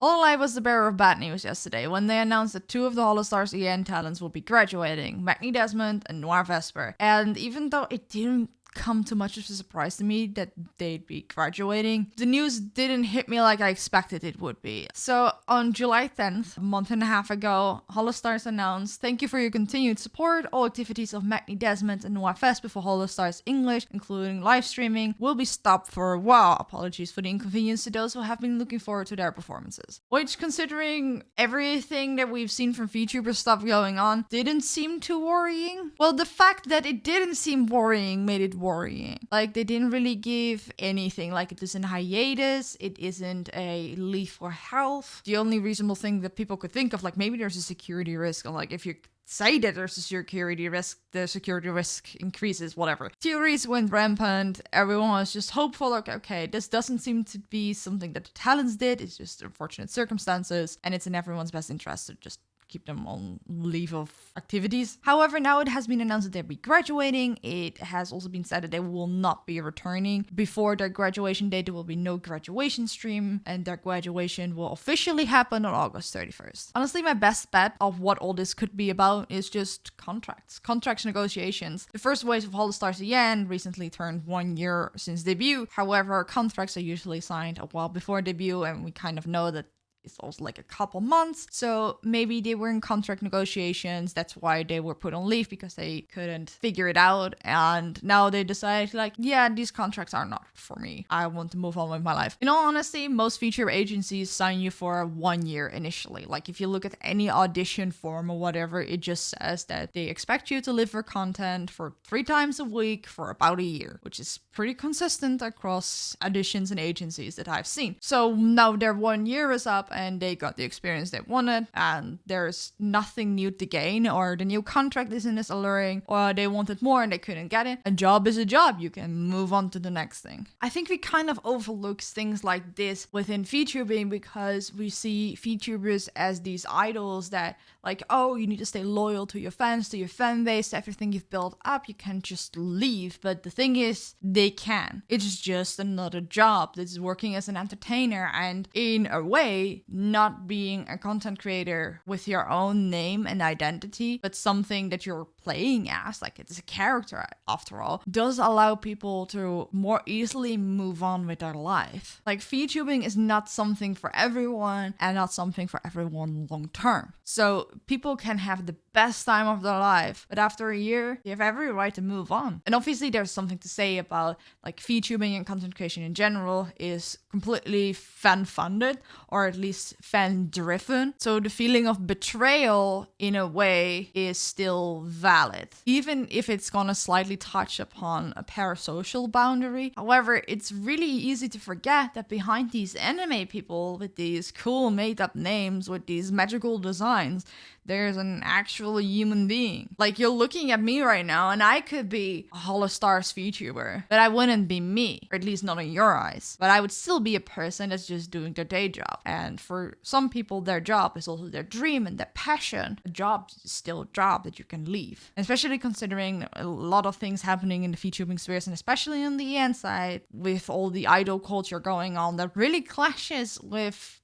HoloLive was the bearer of bad news yesterday when they announced that 2 of the Holostars EN talents will be graduating, Magni Dezmond and Noir Vesper. And even though it didn't come to much of a surprise to me that they'd be graduating, the news didn't hit me like I expected it would be. So on July 10th, a month and a half ago, Holostars announced, "Thank you for your continued support. All activities of Magni Dezmond and Noir Vesper for Holostars English, including live streaming, will be stopped for a while. Apologies for the inconvenience to those who have been looking forward to their performances." Which, considering everything that we've seen from VTuber stuff going on, didn't seem too worrying. Well, the fact that it didn't seem worrying made it worrying. Like, they didn't really give anything. Like, it isn't hiatus, it isn't a leave for health. The only reasonable thing that people could think of, like, maybe there's a security risk, or like if you say that there's a security risk, the security risk increases, whatever. Theories went rampant. Everyone was just hopeful, like, okay, this doesn't seem to be something that the talents did. It's just unfortunate circumstances, and it's in everyone's best interest to just keep them on leave of activities. However, now it has been announced that they'll be graduating. It has also been said that they will not be returning. Before their graduation date, there will be no graduation stream, and their graduation will officially happen on August 31st. Honestly, my best bet of what all this could be about is just contracts negotiations. The first wave of Holostars EN recently turned 1 year since debut. However, contracts are usually signed a while before debut, and we kind of know that it's also like a couple months. So maybe they were in contract negotiations. That's why they were put on leave, because they couldn't figure it out. And now they decided, like, yeah, these contracts are not for me. I want to move on with my life. In all honesty, most feature agencies sign you for 1 year initially. Like, if you look at any audition form or whatever, it just says that they expect you to deliver content for 3 times a week for about a year, which is pretty consistent across auditions and agencies that I've seen. So now their 1 year is up, and they got the experience they wanted, and there's nothing new to gain, or the new contract isn't as alluring, or they wanted more and they couldn't get it. A job is a job. You can move on to the next thing. I think we kind of overlook things like this within VTubing, because we see VTubers as these idols that, like, oh, you need to stay loyal to your fans, to your fan base, to everything you've built up. You can't just leave. But the thing is, they can. It's just another job that's working as an entertainer, and in a way, not being a content creator with your own name and identity, but something that you're playing as, like it's a character after all, does allow people to more easily move on with their life. Like, VTubing is not something for everyone, and not something for everyone long term. So people can have the best time of their life, but after a year, they have every right to move on. And obviously there's something to say about, like, VTubing and content creation in general is completely fan-funded, or at least fan-driven. So the feeling of betrayal, in a way, is still valid, even if it's gonna slightly touch upon a parasocial boundary. However, it's really easy to forget that behind these anime people with these cool made-up names, with these magical designs, there's an actual human being. Like, you're looking at me right now, and I could be a Holostars VTuber, but I wouldn't be me, or at least not in your eyes. But I would still be a person that's just doing their day job. And for some people, their job is also their dream and their passion. A job is still a job that you can leave. Especially considering a lot of things happening in the VTubing spheres, and especially on the EN side, with all the idol culture going on, that really clashes with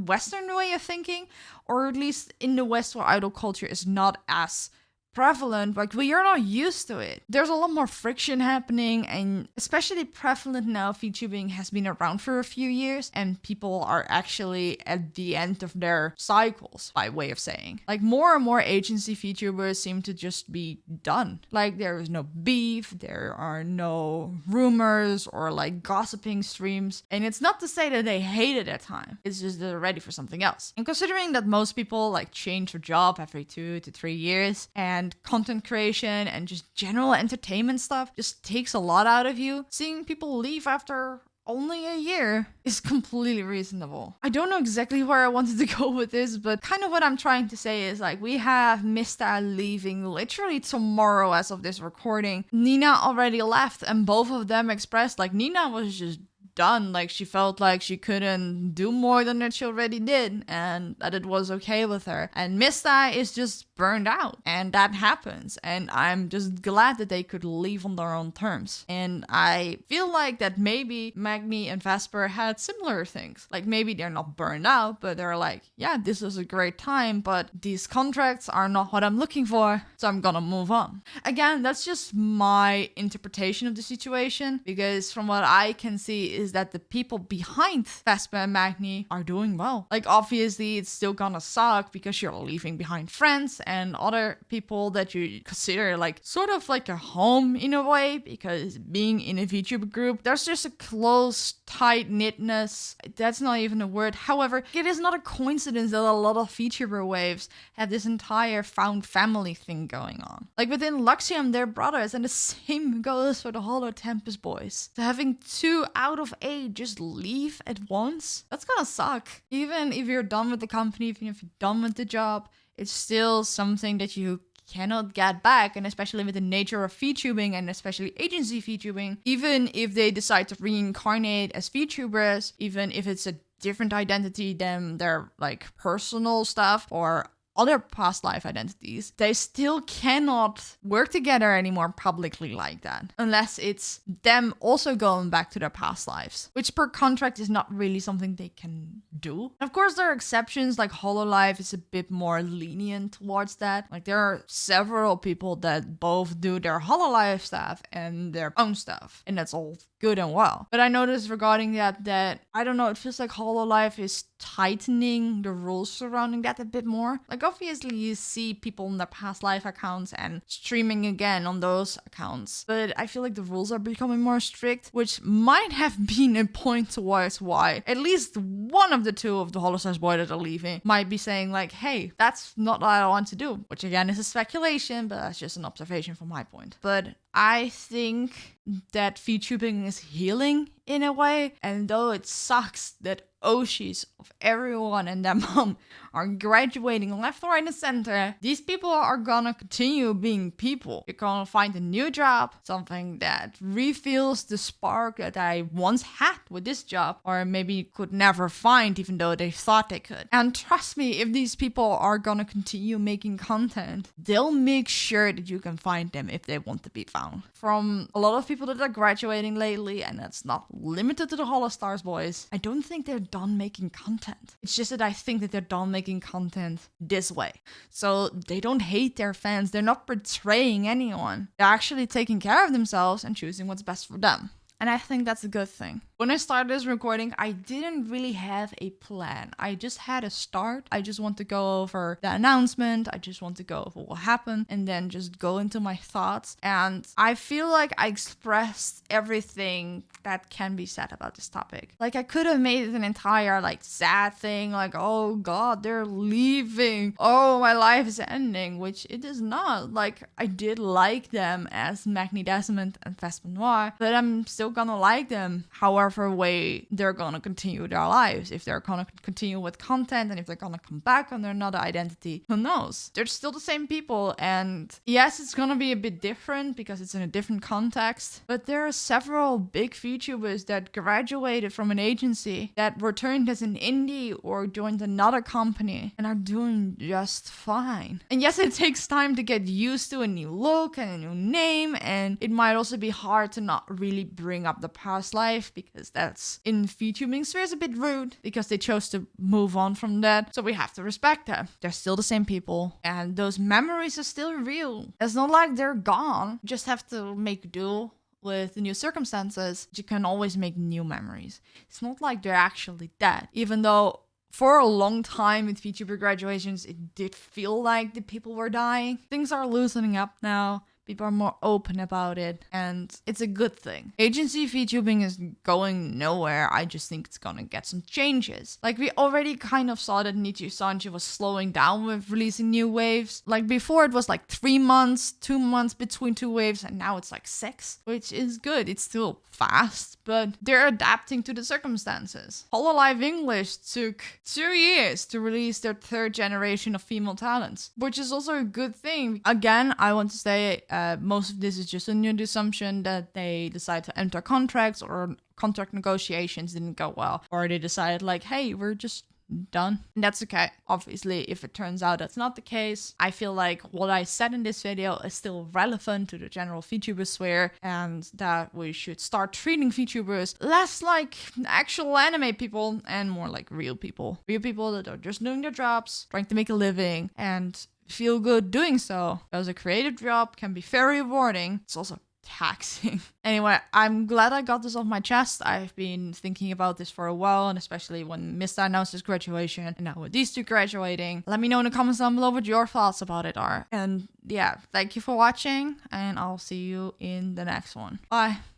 Western way of thinking, or at least in the West, where idol culture is not as prevalent. Like, we are not used to it. There's a lot more friction happening, and especially prevalent now. VTubing has been around for a few years, and people are actually at the end of their cycles, by way of saying. Like, more and more agency VTubers seem to just be done. Like, there is no beef, there are no rumors or like gossiping streams, and it's not to say that they hated their time. It's just they're ready for something else. And considering that most people like change their job every 2 to 3 years, and content creation and just general entertainment stuff just takes a lot out of you, seeing people leave after only a year is completely reasonable. I don't know exactly where I wanted to go with this, but kind of what I'm trying to say is, like, we have Mista leaving literally tomorrow as of this recording. Nina already left, and both of them expressed, like, Nina was just done. Like, she felt like she couldn't do more than that she already did, and that it was okay with her. And Mista is just burned out, and that happens. And I'm just glad that they could leave on their own terms. And I feel like that maybe Magni and Vesper had similar things. Like, maybe they're not burned out, but they're like, yeah, this was a great time, but these contracts are not what I'm looking for, so I'm gonna move on. Again, that's just my interpretation of the situation, because from what I can see is that the people behind Vesper and Magni are doing well. Like, obviously it's still gonna suck because you're leaving behind friends and other people that you consider like sort of like a home in a way, because being in a VTuber group, there's just a close, tight-knitness. That's not even a word. However, it is not a coincidence that a lot of VTuber waves have this entire found family thing going on. Like within Luxium, they're brothers, and the same goes for the HoloTEMPUS boys. So having 2 out of 8 just leave at once, that's gonna suck. Even if you're done with the company, even if you're done with the job, it's still something that you cannot get back. And especially with the nature of VTubing, and especially agency VTubing, even if they decide to reincarnate as VTubers, even if it's a different identity than their like personal stuff or other past life identities, they still cannot work together anymore publicly like that, unless it's them also going back to their past lives, which per contract is not really something they can do. Of course, there are exceptions, like HoloLive is a bit more lenient towards that. Like, there are several people that both do their HoloLive stuff and their own stuff, and that's all good and well. But I noticed regarding that I don't know, it feels like HoloLive is tightening the rules surrounding that a bit more. Like, obviously you see people in their past life accounts and streaming again on those accounts, but I feel like the rules are becoming more strict, which might have been a point towards why at least one of the 2 of the Holostars boys that are leaving might be saying like, hey, that's not what I want to do, which again is a speculation, but that's just an observation from my point. But I think that VTubing is healing in a way, and though it sucks that Oshis of everyone and their mom are graduating left, right, and center, these people are gonna continue being people. You're gonna find a new job, something that refuels the spark that I once had with this job, or maybe could never find even though they thought they could. And trust me, if these people are gonna continue making content, they'll make sure that you can find them if they want to be found. From a lot of people that are graduating lately, and that's not limited to the Holostars boys, I don't think they're done making content. It's just that I think that they're done making content this way. So they don't hate their fans. They're not betraying anyone. They're actually taking care of themselves and choosing what's best for them. And I think that's a good thing. When I started this recording, I didn't really have a plan. I just had a start. I just want to go over the announcement. I just want to go over what happened and then just go into my thoughts. And I feel like I expressed everything that can be said about this topic. Like, I could have made it an entire like sad thing, like, oh god, they're leaving, oh, my life is ending, which it is not. Like, I did like them as Magni, Dezmond, and Vesper Noir, but I'm still gonna like them however way they're gonna continue their lives. If they're gonna continue with content and if they're gonna come back under another identity, who knows? They're still the same people, and yes, it's gonna be a bit different because it's in a different context, but there are several big VTubers that graduated from an agency that returned as an indie or joined another company and are doing just fine. And yes, it takes time to get used to a new look and a new name, and it might also be hard to not really bring up the past life because that's in VTubing spheres a bit rude because they chose to move on from that. So we have to respect that. They're still the same people and those memories are still real. It's not like they're gone. You just have to make do with the new circumstances. You can always make new memories. It's not like they're actually dead, even though for a long time with VTuber graduations, it did feel like the people were dying. Things are loosening up now. People are more open about it, and it's a good thing. Agency VTubing is going nowhere. I just think it's gonna get some changes. Like, we already kind of saw that Nichi Sanji was slowing down with releasing new waves. Like, before it was like 3 months, 2 months between 2 waves, and now it's like 6, which is good. It's still fast, but they're adapting to the circumstances. HOLOLIVE English took 2 years to release their 3rd generation of female talents, which is also a good thing. Again, I want to say most of this is just a new assumption that they decide to enter contracts or contract negotiations didn't go well, or they decided like, hey, we're just done. And that's okay. Obviously, if it turns out that's not the case, I feel like what I said in this video is still relevant to the general VTuber sphere, and that we should start treating VTubers less like actual anime people and more like real people. Real people that are just doing their jobs, trying to make a living, and feel good doing so. Because a creative job can be very rewarding. It's also taxing. Anyway, I'm glad I got this off my chest. I've been thinking about this for a while, and especially when Mista announced his graduation, and now with these two graduating. Let me know in the comments down below what your thoughts about it are. And yeah, thank you for watching, and I'll see you in the next one. Bye.